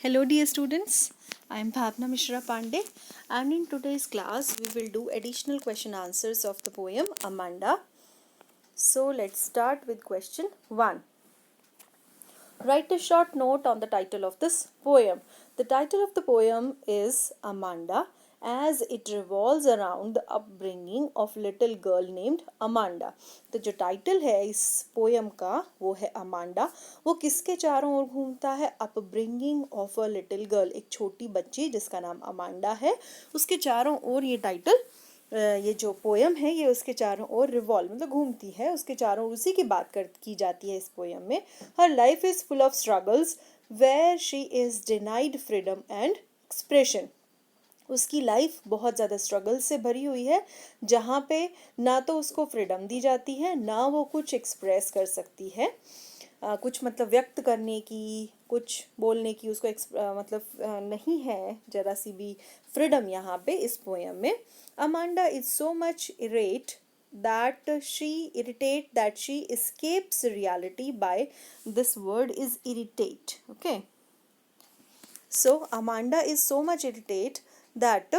Hello dear students, I am Bhavna Mishra Pandey and in today's class we will do additional question answers of the poem Amanda. So let's start with question 1. Write a short note on the title of this poem. The title of the poem is Amanda as it revolves around the upbringing of little girl named Amanda. तो जो title है इस poem का वो है Amanda. वो किसके चारों ओर घूमता है? Upbringing of a little girl, एक छोटी बच्ची जिसका नाम अमांडा है, उसके चारों ओर ये टाइटल ये जो पोएम है ये उसके चारों ओर रिवॉल्व मतलब घूमती है, उसके चारों ओर उसी की बात की जाती है इस पोएम में. Her life is full of struggles where she is denied freedom and expression. उसकी लाइफ बहुत ज़्यादा स्ट्रगल से भरी हुई है जहाँ पे ना तो उसको फ्रीडम दी जाती है ना वो कुछ एक्सप्रेस कर सकती है, कुछ मतलब व्यक्त करने की, कुछ बोलने की उसको नहीं है ज़रा सी भी फ्रीडम यहाँ पे इस पोएम में. Amanda is so much irate that she escapes reality by this word is irritate. Okay, so Amanda is so much irritated that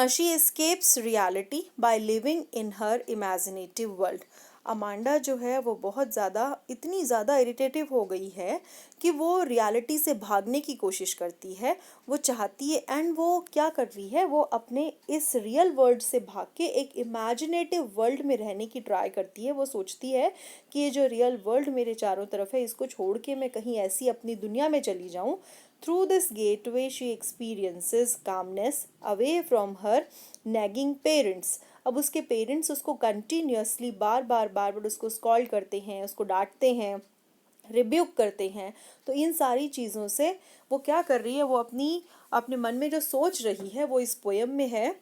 she escapes reality by living in her imaginative world. Amanda जो है वो बहुत ज़्यादा इतनी ज़्यादा irritative हो गई है कि वो रियलिटी से भागने की कोशिश करती है, वो चाहती है एंड वो क्या कर रही है, वो अपने इस रियल वर्ल्ड से भाग के एक इमेजिनेटिव वर्ल्ड में रहने की ट्राई करती है. वो सोचती है कि ये जो रियल वर्ल्ड मेरे चारों तरफ है इसको छोड़ के मैं कहीं ऐसी अपनी दुनिया में चली जाऊं. Through this gateway she experiences calmness away from her nagging parents. अब उसके पेरेंट्स उसको कंटिन्यूसली बार बार उसको स्कॉल्ड करते हैं, उसको डांटते हैं, रिब्यूक करते हैं. तो इन सारी चीज़ों से वो क्या कर रही है, वो अपने मन में जो सोच रही है वो इस पोएम में है.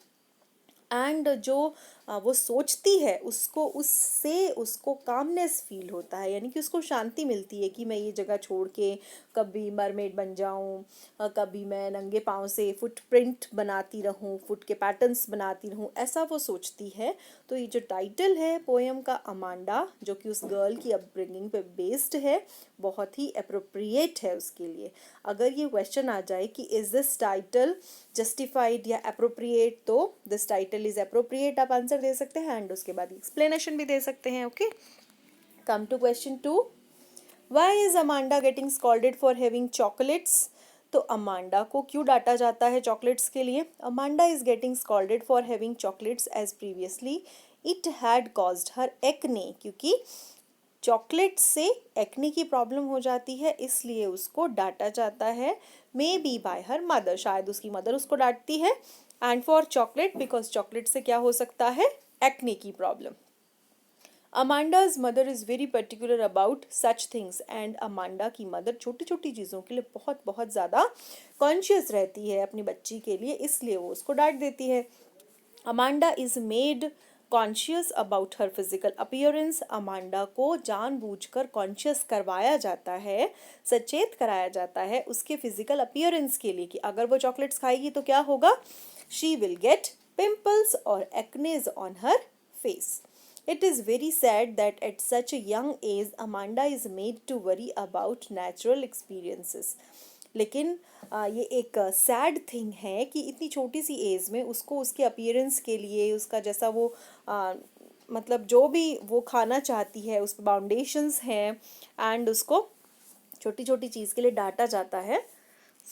एंड जो वो सोचती है उसको कामनेस फील होता है, यानी कि उसको शांति मिलती है कि मैं ये जगह छोड़ के कभी मरमेड बन जाऊं, कभी मैं नंगे पाँव से फुटप्रिंट बनाती रहूं, फुट के पैटर्न्स बनाती रहूं, ऐसा वो सोचती है. तो ये जो टाइटल है पोएम का अमांडा जो कि उस गर्ल की अपब्रिंगिंग पे बेस्ड है बहुत ही अप्रोप्रिएट है उसके लिए. अगर ये क्वेश्चन आ जाए कि इज दिस टाइटल जस्टिफाइड या अप्रोप्रिएट, तो दिस टाइटल इज अप्रोप्रिएट आप आंसर दे सकते हैं एंड उसके बाद एक्सप्लेनेशन भी दे सकते हैं. Okay, come to question 2. Why is Amanda getting scolded for having chocolates? तो अमांडा को क्यों डांटा जाता है चॉकलेट्स के लिए? Amanda is getting scolded for having chocolates as previously it had caused her acne. क्योंकि चॉकलेट से एक्ने की प्रॉब्लम हो जाती है इसलिए उसको डांटा जाता है. Maybe by her mother, शायद उसकी मदर उसको डांटती है. And for chocolate because chocolate से क्या हो सकता है, एक्ने की problem. Amanda's mother is very particular about such things and Amanda की मदर छोटी छोटी चीज़ों के लिए बहुत बहुत ज़्यादा कॉन्शियस रहती है अपनी बच्ची के लिए, इसलिए वो उसको डांट देती है. Amanda is made conscious about her physical appearance. Amanda को जानबूझकर कॉन्शियस करवाया जाता है, सचेत कराया जाता है उसके फिजिकल अपीयरेंस के लिए कि अगर वो चॉकलेट्स खाएगी तो क्या होगा, शी विल गेट पिंपल्स और एक्नेज on her face. It is very sad that at such a young age Amanda is made to worry about natural experiences. लेकिन ये एक सैड थिंग है कि इतनी छोटी सी एज में उसको उसके अपीयरेंस के लिए उसका जैसा वो मतलब जो भी वो खाना चाहती है उस पर बाउंडेशंस हैं एंड उसको छोटी छोटी चीज़ के लिए डांटा जाता है.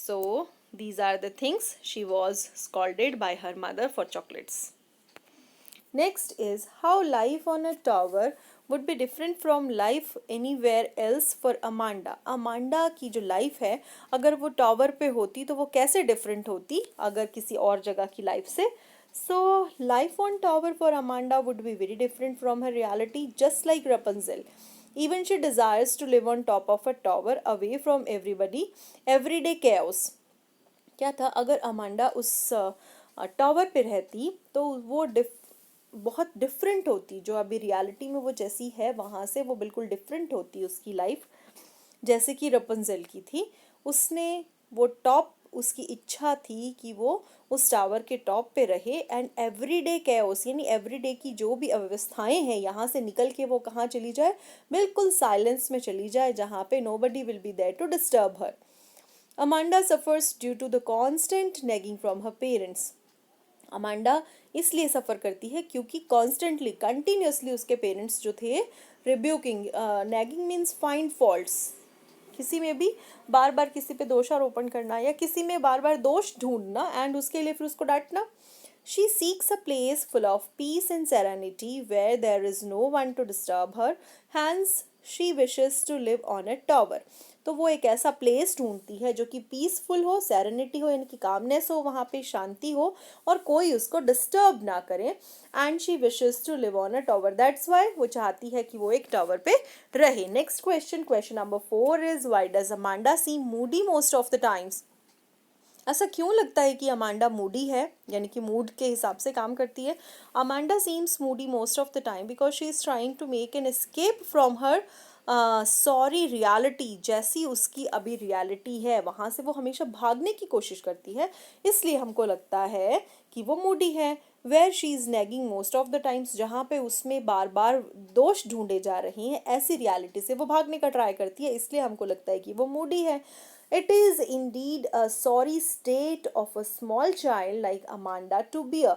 So these are the things she was scolded by her mother for chocolates. Next is how life on a tower would be different from life anywhere else for Amanda. Amanda की जो लाइफ है अगर वो tower पे होती तो वो कैसे डिफरेंट होती अगर किसी और जगह की लाइफ से. So life on tower for Amanda would be very different from her reality, just like Rapunzel. Even she desires to live on top of a tower away from everybody. Everyday chaos. क्या था अगर Amanda उस tower पे रहती तो वो बहुत different होती, जो अभी रियलिटी में वो जैसी है वहाँ से वो बिल्कुल डिफरेंट होती उसकी लाइफ, जैसे कि रपुंज़ेल की थी. उसने वो टॉप उसकी इच्छा थी कि वो उस टावर के टॉप पे रहे एंड एवरीडे कैओस यानी एवरीडे की जो भी अव्यवस्थाएं हैं यहाँ से निकल के वो कहाँ चली जाए, बिल्कुल साइलेंस में चली जाए जहाँ पे nobody will be there to disturb her. Amanda suffers due to the constant nagging from her parents. Amanda इसलिए सफ़र करती है क्योंकि कॉन्स्टेंटली कंटिन्यूसली उसके पेरेंट्स जो थे रिब्यूकिंग, नैगिंग मीन्स फाइंड फॉल्ट्स, किसी में भी बार बार किसी पे दोषारोपण करना या किसी में बार बार दोष ढूंढना एंड उसके लिए फिर उसको डांटना। She seeks a place full of peace and serenity where there is no one to disturb her. Hence, she wishes to live on a tower. तो वो एक ऐसा प्लेस ढूंढती है जो कि पीसफुल हो, सेरेनिटी हो यानी कि कामनेस हो, वहाँ पे शांति हो और कोई उसको डिस्टर्ब ना करे। And she wishes to live on a tower, that's why वो चाहती है कि वो एक टावर पे रहे। Next question, question number 4 is why does Amanda seem moody most of the times. ऐसा क्यों लगता है कि अमांडा मूडी है, यानी कि मूड के हिसाब से काम करती है। Amanda seems moody most of the time because she is trying to make an escape from her sorry reality. जैसी उसकी अभी रियलिटी है वहाँ से वो हमेशा भागने की कोशिश करती है, इसलिए हमको लगता है कि वो मूडी है। Where she is nagging most of the times, जहाँ पे उसमें बार बार दोष ढूंढे जा रहे हैं, ऐसी रियलिटी से वो भागने का ट्राई करती है, इसलिए हमको लगता है कि वो मूडी है। It is indeed a sorry state of a small child like Amanda to bear.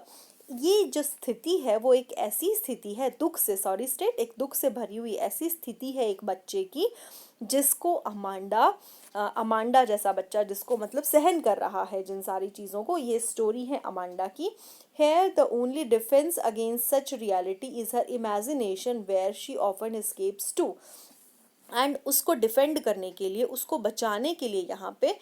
ये जो स्थिति है वो एक ऐसी स्थिति है, दुख से, सॉरी स्टेट एक दुख से भरी हुई ऐसी स्थिति है एक बच्चे की जिसको अमांडा जैसा बच्चा जिसको मतलब सहन कर रहा है जिन सारी चीज़ों को। ये स्टोरी है अमांडा की। Here the only defense against such reality is her imagination where she often escapes to. And उसको डिफेंड करने के लिए, उसको बचाने के लिए यहाँ पे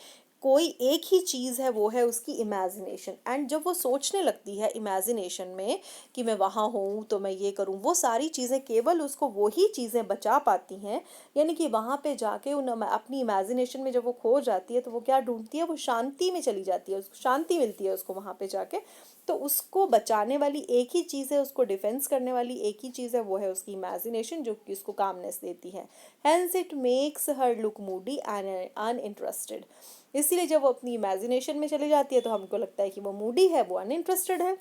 कोई एक ही चीज़ है, वो है उसकी इमेजिनेशन। एंड जब वो सोचने लगती है इमेजिनेशन में कि मैं वहाँ हूँ तो मैं ये करूँ, वो सारी चीज़ें केवल उसको वही चीज़ें बचा पाती हैं। यानी कि वहाँ पे जाके उन अपनी इमेजिनेशन में जब वो खो जाती है तो वो क्या ढूंढती है, वो शांति में चली जाती है, उसको शांति मिलती है उसको वहाँ पे जाके। तो उसको बचाने वाली एक ही चीज़ है, उसको डिफेंस करने वाली एक ही चीज़ है, वो है उसकी इमेजिनेशन जो कि उसको कामनेस देती है। Hence it makes her look Moody and uninterested. इसीलिए जब वो अपनी इमेजिनेशन में चली जाती है तो हमको लगता है कि वो मूडी है, वो अनइंटरेस्टेड है।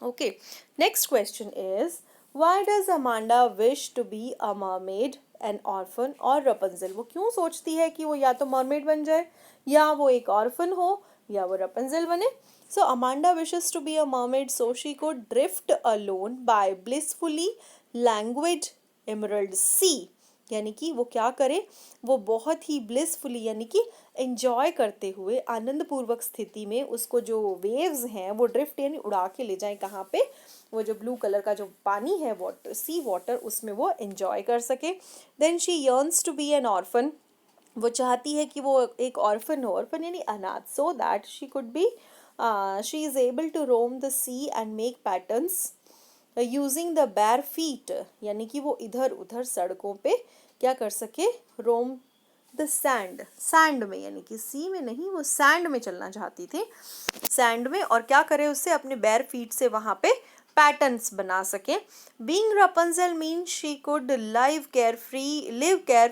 Okay, next question is why does Amanda wish to be a mermaid, an orphan और रपंजल। वो क्यों सोचती है कि वो या तो मरमेड बन जाए या वो एक ऑर्फन हो या वो रपंजल बने। So Amanda wishes to be a mermaid so she could drift alone by blissfully languid emerald sea. यानी कि वो क्या करे, वो बहुत ही ब्लिसफुली यानी कि एंजॉय करते हुए आनंद पूर्वक स्थिति में उसको जो वेव्स हैं वो ड्रिफ्ट यानी उड़ा के ले जाएं कहाँ पे, वो जो ब्लू कलर का जो पानी है वाटर, सी वाटर, उसमें वो एंजॉय कर सके। Then she yearns to be an orphan. वो चाहती है कि वो एक ऑर्फन हो, ऑर्फन यानी अनाथ, so that she could be she is able to roam the sea and make patterns using the bare feet. यानी कि वो इधर उधर सड़कों पे क्या कर सके, रोम द सैंड, सैंड में यानी कि सी में नहीं, वो सैंड में चलना चाहती थी, सैंड में, और क्या करे उससे अपने बेयर फीट से वहाँ पे पैटर्न्स बना सके। Being Rapunzel mean she could live care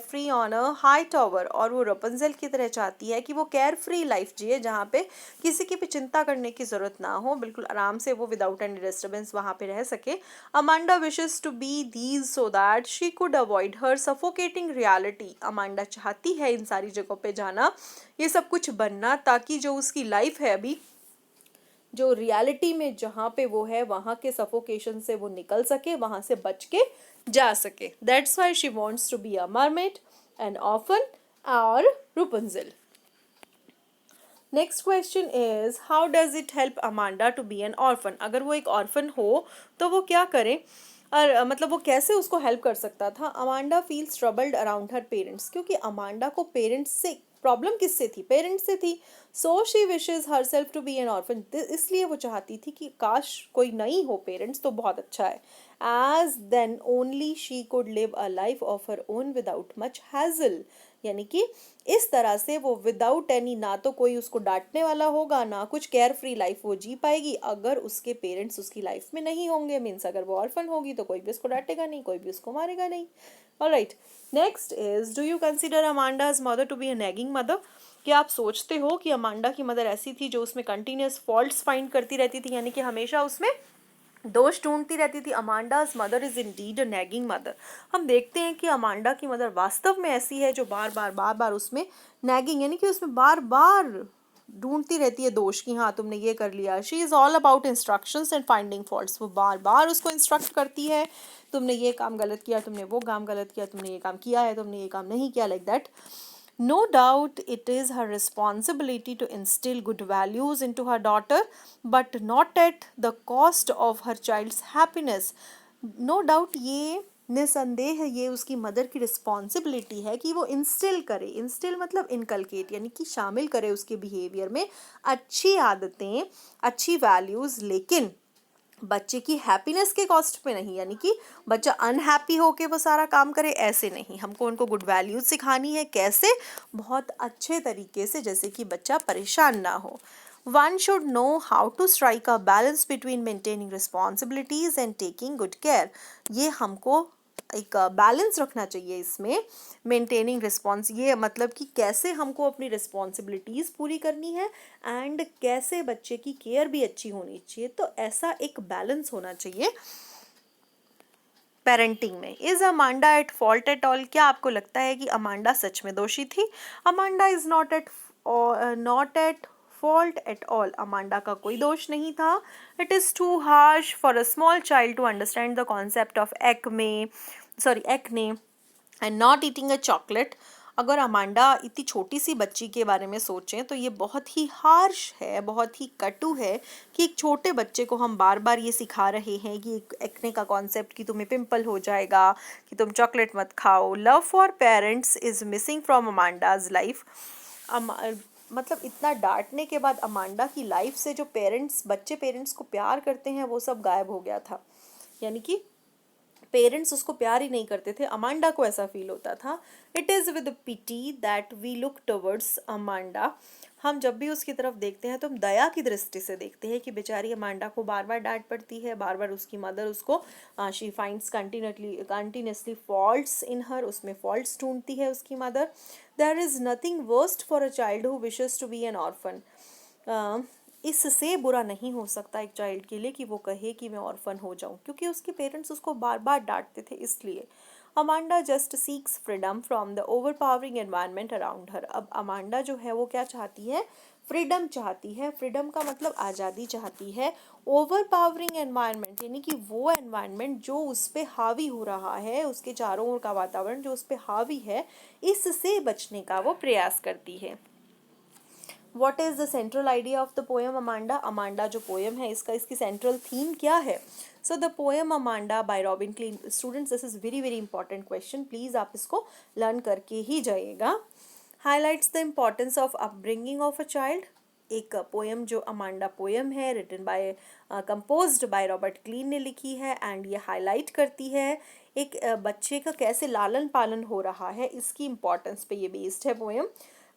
free on a high tower. और वो रपंजल की तरह चाहती है कि वो केयर फ्री लाइफ जिए जहाँ पे किसी की भी चिंता करने की ज़रूरत ना हो, बिल्कुल आराम से वो विदाउट एनी डिस्टर्बेंस वहाँ पे रह सके। Amanda wishes to be these so that she could avoid her suffocating reality. Amanda चाहती है इन सारी जगहों पे जाना, ये सब कुछ बनना, ताकि जो उसकी लाइफ है अभी जो रियलिटी में जहाँ पे वो है वहाँ के सफोकेशन से वो निकल सके, वहाँ से बच के जा सके। That's why she wants to be a mermaid, an orphan और Rapunzel. Next question is how does it help Amanda to be an orphan. अगर वो एक ऑर्फन हो तो वो क्या करे, और मतलब वो कैसे उसको हेल्प कर सकता था। Amanda feels troubled around her parents, क्योंकि अमांडा को पेरेंट्स से प्रॉब्लम किससे थी, पेरेंट्स से थी। So she wishes herself to be an orphan, इसलिए वो चाहती थी कि काश कोई नहीं हो पेरेंट्स तो बहुत अच्छा है। As then only she could live a life of her own without much hassle. यानी कि इस तरह से वो विदाउट एनी, ना तो कोई उसको डांटने वाला होगा ना कुछ, केयर फ्री लाइफ वो जी पाएगी अगर उसके पेरेंट्स उसकी लाइफ में नहीं होंगे। मीन्स अगर वो ऑर्फन होगी तो कोई भी उसको डांटेगा नहीं, कोई भी उसको मारेगा नहीं। Alright, next is do you consider Amanda's mother to be a nagging mother. क्या आप सोचते हो कि अमांडा की मदर ऐसी थी जो उसमें कंटिन्यूस फॉल्ट्स फाइंड करती रहती थी, यानी कि हमेशा उसमें दोष ढूंढती रहती थी। Amanda's mother is indeed a nagging mother. हम देखते हैं कि अमांडा की मदर वास्तव में ऐसी है जो बार बार उसमें नैगिंग यानी कि उसमें बार बार ढूंढती रहती है दोष की, हाँ तुमने ये कर लिया। She is all about instructions and finding faults. वो बार बार उसको इंस्ट्रक्ट करती है, तुमने ये काम गलत किया, तुमने वो काम गलत किया, तुमने ये काम किया है, तुमने ये काम नहीं किया, like that. No doubt it is her responsibility to instill good values into her daughter, but not at the cost of her child's happiness. No doubt ये निसंदेह ये उसकी मदर की रिस्पॉन्सिबिलिटी है कि वो इंस्टिल करे, इंस्टिल मतलब इनकलकेट यानी कि शामिल करे उसके बिहेवियर में अच्छी आदतें, अच्छी वैल्यूज़, लेकिन बच्चे की हैप्पीनेस के कॉस्ट पे नहीं, यानी कि बच्चा अनहैप्पी होके वो सारा काम करे ऐसे नहीं। हमको उनको गुड वैल्यूज सिखानी है, कैसे? बहुत अच्छे तरीके से, जैसे कि बच्चा परेशान ना हो। One should know how to strike a balance between maintaining responsibilities and taking good care. ये हमको एक बैलेंस रखना चाहिए इसमें। मेंटेनिंग रिस्पॉन्स ये मतलब कि कैसे हमको अपनी रिस्पॉन्सिबिलिटीज़ पूरी करनी है एंड कैसे बच्चे की केयर भी अच्छी होनी चाहिए। तो ऐसा एक बैलेंस होना चाहिए पेरेंटिंग में। Is Amanda eight fault at all? क्या आपको लगता है कि अमांडा सच में दोषी थी? Amanda is not at fault at all. Amanda का कोई दोष नहीं था। It is too harsh for a small child to understand the concept of acne and not eating a chocolate. अगर अमांडा इतनी छोटी सी बच्ची के बारे में सोचें तो ये बहुत ही हार्श है, बहुत ही कटु है कि एक छोटे बच्चे को हम बार बार ये सिखा रहे हैं कि एक्ने का कॉन्सेप्ट, कि तुम्हें पिंपल हो जाएगा, कि तुम चॉकलेट मत खाओ। Love for parents is missing from Amanda's life. मतलब इतना डांटने के बाद अमांडा की लाइफ से जो बच्चे पेरेंट्स को प्यार करते हैं वो सब गायब हो गया था। यानी कि पेरेंट्स उसको प्यार ही नहीं करते थे, अमांडा को ऐसा फील होता था। It is with pity that we look towards Amanda. हम जब भी उसकी तरफ देखते हैं तो हम दया की दृष्टि से देखते हैं कि बेचारी अमांडा को बार बार डांट पड़ती है, बार बार उसकी मदर उसको she finds continuously faults in her, उसमें फॉल्ट्स ढूंढती है उसकी mother. There is nothing worst for a child who wishes to be an orphan. इससे बुरा नहीं हो सकता एक चाइल्ड के लिए कि वो कहे कि मैं ऑर्फन हो जाऊं, क्योंकि उसके पेरेंट्स उसको बार बार डांटते थे इसलिए। Amanda just seeks freedom from the overpowering environment around her. अब अमांडा जो है वो क्या चाहती है? फ्रीडम चाहती है। फ्रीडम का मतलब आज़ादी चाहती है। ओवरपावरिंग एनवायरनमेंट यानी कि वो एनवायरनमेंट जो उस पर हावी हो रहा है, उसके चारों ओर का वातावरण जो उस पर हावी है, इससे बचने का वो प्रयास करती है। What is the central idea of the poem Amanda? Amanda जो poem है इसकी central theme क्या है? So the poem Amanda by Robin Klein. Students, this is very important question. Please आप इसको learn करके ही जाइएगा. Highlights the importance of upbringing of a child. एक पोएम जो अमांडा पोएम है, written by composed by Robert Klein ने लिखी है, एंड ये हाईलाइट करती है एक बच्चे का कैसे लालन पालन हो रहा है, इसकी इम्पोर्टेंस पे ये बेस्ड है पोएम।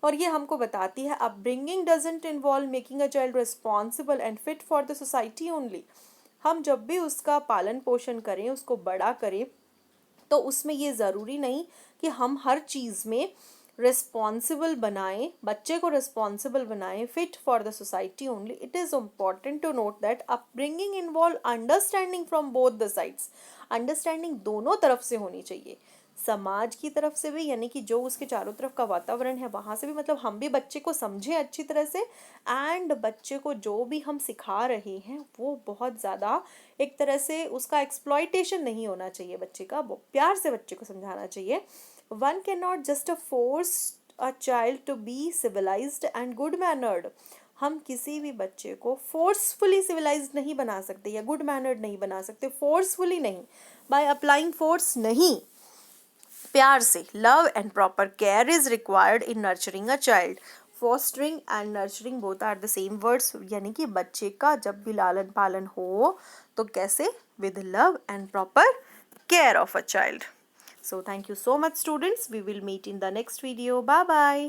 और ये हमको बताती है upbringing doesn't involve making a child responsible and fit for the society only. हम जब भी उसका पालन पोषण करें, उसको बड़ा करें, तो उसमें ये ज़रूरी नहीं कि हम हर चीज़ में रिस्पॉन्सिबल बनाएं, बच्चे को रिस्पॉन्सिबल बनाएं, fit for the society only. It is important to note that upbringing involve understanding from both the sides. Understanding दोनों तरफ से होनी चाहिए, समाज की तरफ से भी, यानी कि जो उसके चारों तरफ का वातावरण है वहाँ से भी, मतलब हम भी बच्चे को समझें अच्छी तरह से, एंड बच्चे को जो भी हम सिखा रहे हैं वो बहुत ज़्यादा एक तरह से उसका एक्सप्लॉइटेशन नहीं होना चाहिए बच्चे का, वो प्यार से बच्चे को समझाना चाहिए। One can not just force a child to be civilized and good mannered. हम किसी भी बच्चे को फोर्सफुली सिविलाइज्ड नहीं बना सकते या गुड मैनर्ड नहीं बना सकते, फोर्सफुली नहीं, बाय अप्लाइंग फोर्स नहीं, प्यार से। Love and proper care is required in nurturing a child. Fostering and nurturing both are the same words, यानी कि बच्चे का जब भी लालन पालन हो तो कैसे? With love and proper care of a child. So thank you so much students. We will meet in the next video. Bye bye.